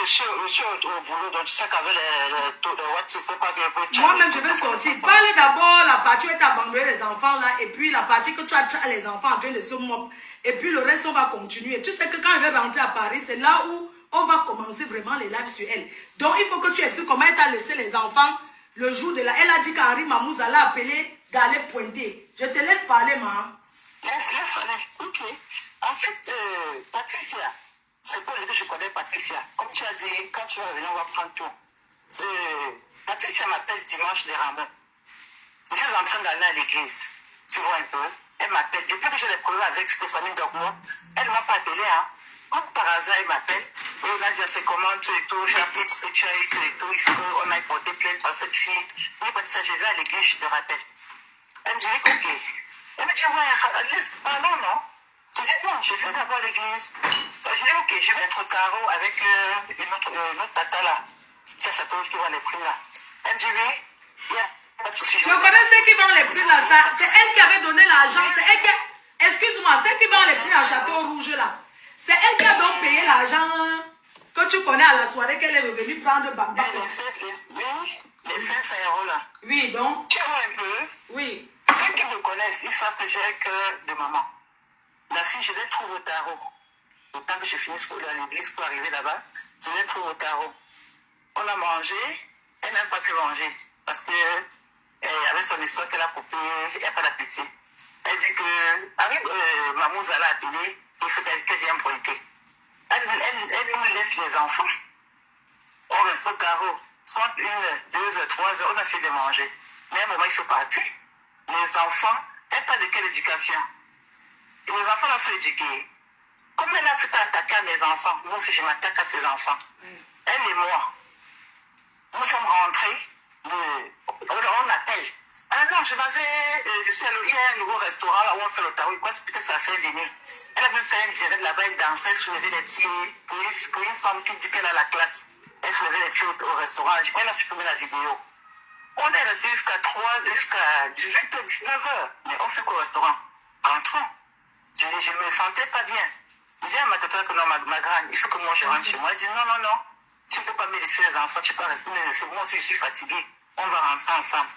suis au boulot, donc tu sais qu'avec les taux de WhatsApp, c'est pas que... Moi-même, je vais sortir. Parlez d'abord la partie où tu as abandonné les enfants là, et puis la partie que tu as les enfants en train de se mopper. Et puis le reste, on va continuer. Tu sais que quand elle va rentrer à Paris, c'est là où on va commencer vraiment les lives sur elle. Donc, il faut que tu expliques comment elle t'a laissé les enfants le jour de la... Elle a dit qu'Henri Mamouze allait appeler d'aller pointer. Je te laisse parler, maman. Laisse aller. Ok. En fait, Patricia, c'est pour que je connais Patricia. Comme tu as dit, quand tu vas venir, on va prendre tout. Patricia m'appelle dimanche les Rameaux. Je suis en train d'aller à l'église. Tu vois un peu. Elle m'appelle. Depuis que j'ai des problèmes avec Stéphanie Dogmo, elle ne m'a pas appelé. Hein. Comme par hasard, elle m'appelle. Oh, Nadia, c'est comment tout et tout. J'ai appelé spirituel tout et tout. Il faut qu'on aille porter plainte par cette fille. Oui, Patricia, je vais à l'église, je te rappelle. Elle me dit, ok. Elle me dit, ouais, pardon, non. Je dis, non, je vais d'abord à l'église. Je dis, ok, je vais être au carreau avec une autre tata là. Qui a Château, qui vend les plumes là. Elle me dit, oui, il y a pas de souci. Je connais ceux qui vendent les plumes là. C'est elle qui avait donné l'argent. C'est elle qui... Excuse-moi, celle qui vend les plumes à Château Rouge là. C'est elle qui a donc payé l'argent que tu connais à la soirée qu'elle est revenue prendre Bamba. Oui, les 500 € là. Oui, donc. Tu vois un peu. Oui. Ceux qui me connaissent, ils savent que j'ai un cœur de maman. La fille, je l'ai trouvée au tarot. Le temps que je finisse pour aller à l'église pour arriver là-bas, je l'ai trouvée au tarot. On a mangé, elle n'a même pas pu manger. Parce que avec son histoire qu'elle a coupée, il n'y a pas d'appétit. Elle dit que Mamouze l'a appelé, il faut que je vienne pointer. Elle nous laisse les enfants. On reste au carreau. Soit 1, 2 heures, 3 heures, on a fait de manger. Mais à un moment, il faut partir. Les enfants, elle parle de quelle éducation? Et les enfants là sont éduqués. Comme elle s'est attaquée à mes enfants, moi aussi je m'attaque à ses enfants. Elle et moi, nous sommes rentrés, on appelle. Ah non, je suis allé, il y a un nouveau restaurant là où on fait le tarot, quoi, c'est peut-être ça fait Denis. Elle a même fait un direct là-bas, elle dansait, elle soulevait les pieds, pour une femme qui dit qu'elle a la classe. Elle soulevait les pieds au restaurant, elle a supprimé la vidéo. On est resté jusqu'à 18h, 19h, mais on fait qu'au restaurant. Entrons. Je ne me sentais pas bien. Je dis à ma tata que non, ma grande, il faut que moi je rentre chez moi. Elle dit non, non, non, tu ne peux pas me laisser les enfants, tu ne peux pas rester me laisser. Moi aussi, je suis fatiguée. On va rentrer ensemble.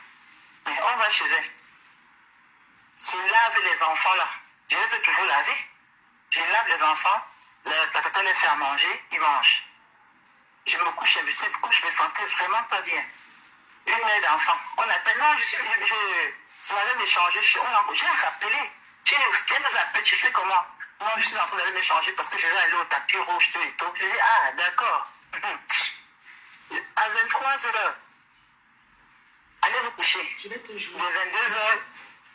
Mais on va chez elle. Je lave les enfants là. Je les ai toujours lavés. Je lave les enfants. La tata les fait à manger, ils mangent. Je me couche, je me sentais vraiment pas bien. Une mère d'enfant. On appelle, non, je m'avais m'échanger, j'ai rappelé. Elle nous appelle, tu sais comment? Non, je suis en train d'aller m'échanger parce que je vais aller au tapis rouge, tout et tout. Je dis, ah, d'accord. À 23h, allez vous coucher. Je vais te jouer. Les 22h,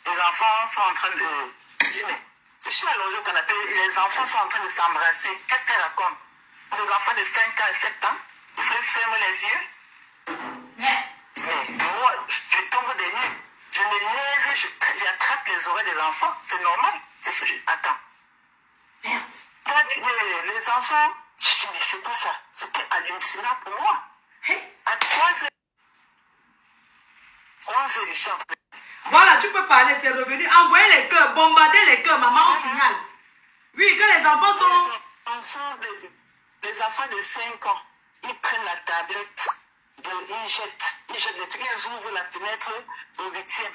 les enfants sont en train de... Je dis, mais je suis allongée au canapé, les enfants sont en train de s'embrasser. Qu'est-ce qu'elle raconte? Les enfants de 5 ans et 7 ans, ils se ferment les yeux. Mais moi, je tombe des nues. Je me lève, j'attrape les oreilles des enfants. C'est normal. C'est ce que je... Attends. Merde. Les enfants, je dis, mais c'est pas ça. C'était hallucinant pour moi. À 3h, je suis en train de... Voilà, tu peux parler, c'est revenu. Envoyer les cœurs, bombarder les cœurs, maman, on signale. Oui, que les enfants sont... Les enfants de 5 ans, ils prennent la tablette. Ils jettent les trucs, ils ouvrent la fenêtre au 8e.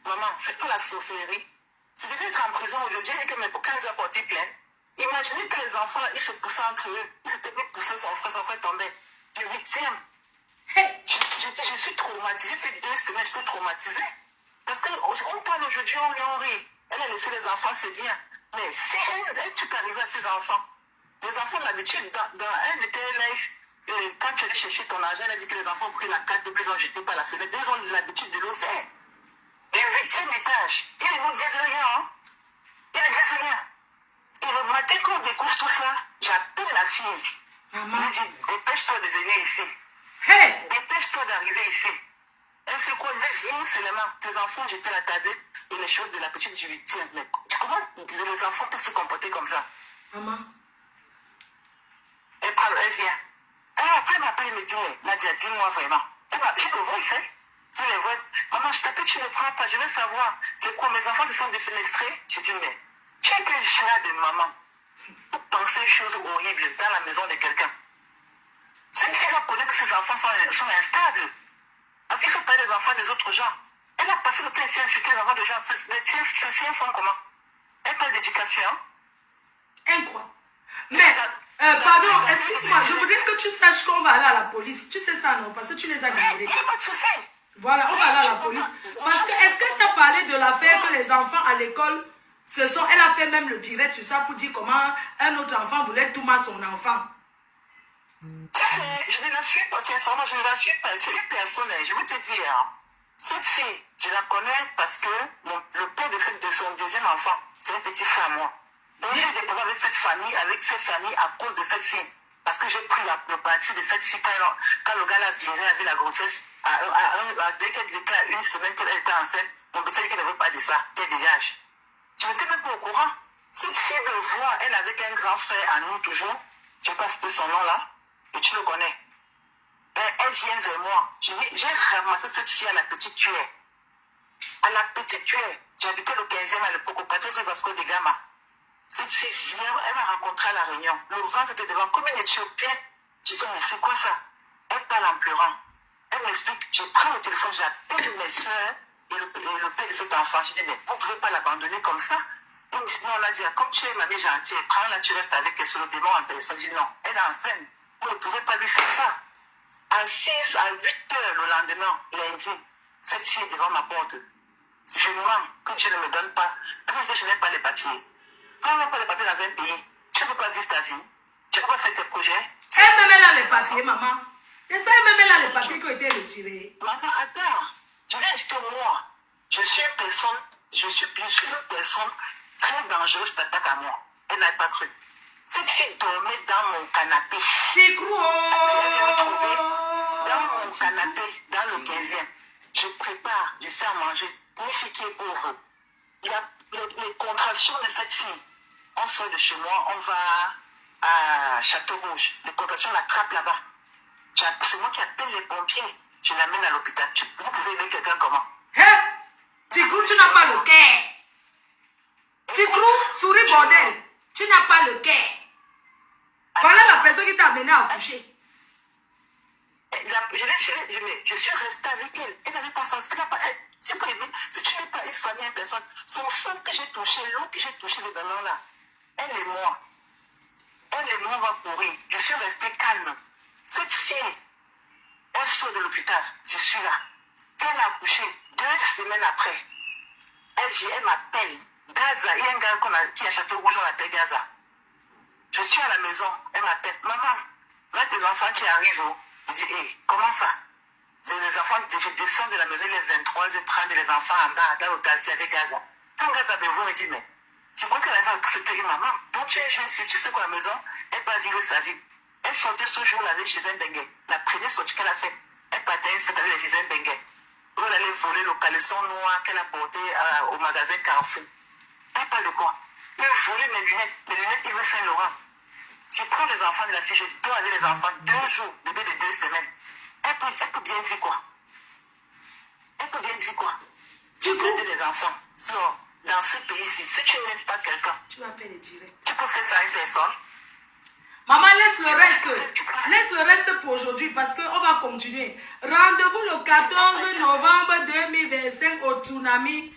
Maman, c'est pas la sorcellerie. Tu devais être en prison aujourd'hui et que mes parents ont porté plainte. Imaginez que les enfants, ils se poussaient entre eux. Ils s'étaient plus poussés, son frère tombait. Du 8e. Je suis traumatisée. J'ai fait 2 semaines, j'étais traumatisée. Parce qu'on parle aujourd'hui, on rit. Elle a laissé les enfants, c'est bien. Mais si elle tout arrivait à ses enfants, les enfants, d'habitude, dans un de tes lives, quand tu allais chercher ton argent, elle a dit que les enfants ont pris la carte, ils ont jeté par la fenêtre. Ils ont l'habitude de le faire. Et le 8e étage, ils ne nous disent rien. Hein? Ils ne disent rien. Et le matin, quand on découvre tout ça, j'appelle la fille. Je lui dis, dépêche-toi de venir ici. Hey! Dépêche-toi d'arriver ici. Elle sait quoi? Viens seulement. Tes enfants jetaient la tablette et les choses de la petite du 8e. Mais comment les enfants peuvent se comporter comme ça? Maman. Elle vient. Après, elle m'appelle et me dit, Nadia, dis-moi vraiment. J'ai le voice, hein? J'ai le voice. Maman, je t'appelle, tu ne prends pas, je veux savoir. C'est quoi, mes enfants se sont défenestrés? Je dis, mais tu es que j'ai de maman pour penser des choses horribles dans la maison de quelqu'un. enfants sont instables. Parce qu'il ne faut pas les enfants des autres gens. Elle a passé le temps ici à insulter les enfants des gens. Ces enfants comment? Elle parle d'éducation. Incroyable. Mais, pardon, excuse-moi, je voudrais que tu saches qu'on va aller à la police. Tu sais ça, non? Parce que tu les as gardés. Il n'y a pas de souci. Voilà, on va aller à la police. Parce que, est-ce que tu as parlé de l'affaire que les enfants à l'école, elle a fait même le direct sur ça pour dire comment un autre enfant voulait tout mal son enfant. Tu sais, je ne la suis pas, sincèrement, je ne la suis pas. C'est une personne, je vais te dire, cette fille, je la connais parce que le père de son deuxième enfant, c'est un petit frère à moi. Donc j'ai des problèmes avec cette famille à cause de cette fille. Parce que j'ai pris le parti de cette fille quand le gars l'a viré avec la grossesse. Dès qu'elle était à une semaine qu'elle était enceinte, mon petit dit qu'elle ne veut pas de ça, qu'elle dégage. Tu n'étais même pas au courant. Cette fille me voit, elle avec un grand frère à nous toujours, je ne sais pas si c'est son nom là, et tu le connais. Elle vient vers moi. J'ai ramassé cette fille à la petite cuillère. À la petite cuillère. J'habitais le 15e à l'époque, au 14e Vasco de Gama. Cette fille vient, elle m'a rencontré à la Réunion. Le ventre était devant, comme une Éthiopienne. Je dis, mais c'est quoi ça? Elle parle en pleurant. Elle m'explique, je prends le téléphone, j'appelle mes soeurs et le père de cet enfant. Je dis, mais vous ne pouvez pas l'abandonner comme ça. Et sinon, on a dit, comme tu es mamie gentille, prends-la, tu restes avec elle sur le démon en téléphone. Je dis, non, elle est enceinte. Vous ne pouvez pas lui faire ça. À 6, à 8 heures le lendemain, lundi, cette fille est devant ma porte. Je me mens que Dieu ne me donne pas. Parce que je n'ai pas les papiers. Quand on n'a pas les papiers dans un pays, tu ne peux pas vivre ta vie. Tu ne peux pas faire tes projets. Elle-même elle a les papiers, maman. N'est-ce pas, elle-même elle a les papiers qui ont été retirés. Maman, attends. Je vais dire que moi, je suis une personne très dangereuse qui t'attaque à moi. Elle n'a pas cru. Cette fille dormait dans mon canapé. C'est gros. Je l'avais retrouvée dans mon canapé, dans le 15e. Je prépare, je fais à manger. Une fille qui est pauvre. Les contractions de cette fille, on sort de chez moi, on va à Château-Rouge. Les contractions l'attrapent là-bas. C'est moi qui appelle les pompiers. Je l'amène à l'hôpital. Vous pouvez aider quelqu'un comment? Hein? Tigrou, tu n'as pas le cœur. Tigrou, souris bordel. Tu n'as pas le cœur. Voilà la personne qui t'a amené à accoucher. Je suis restée avec elle. Elle n'avait pas sens. J'ai pas aimé. Si tu n'es pas une famille, une personne, son sang que j'ai touché, l'eau que j'ai touché, le ballon là, elle et moi, on va courir. Je suis restée calme. Cette fille, elle sort de l'hôpital. Je suis là. Quand elle a accouché, 2 semaines après, elle m'appelle. Gaza, il y a un gars qui est à Château-Rouge, on l'appelle Gaza. Je suis à la maison, elle m'appelle, maman, là tes enfants qui arrivent. Je dis, hé, comment ça? Les enfants, je descends de la maison, il est 23, je prends les enfants en bas, dans le taxi avec Gaza. Quand Gaza me voit, me dit, mais tu crois qu'elle avait accepté une maman? Donc tu es jeune fille, tu sais quoi, la maison, elle va vivre sa vie. Elle sortait ce jour-là avec Gisèle Benguet. La première sortie qu'elle a faite, elle partait à une fête avec Gisèle Benguet. Où elle allait voler le caleçon noir qu'elle a porté au magasin Carrefour. Elle parle de quoi? Elle volait mes lunettes Yves Saint-Laurent. Je prends les enfants de la fille, je dors avec les enfants 2 jours, bébé de 2 semaines. Elle peut bien dire quoi? Tu peux aider les enfants. Sinon, dans ce pays-ci, si tu n'aimes pas quelqu'un, Tu vas faire les directs. tu peux faire ça à une personne. Maman, laisse le reste pour aujourd'hui parce qu'on va continuer. Rendez-vous le 14 novembre 2025 au Tsunami.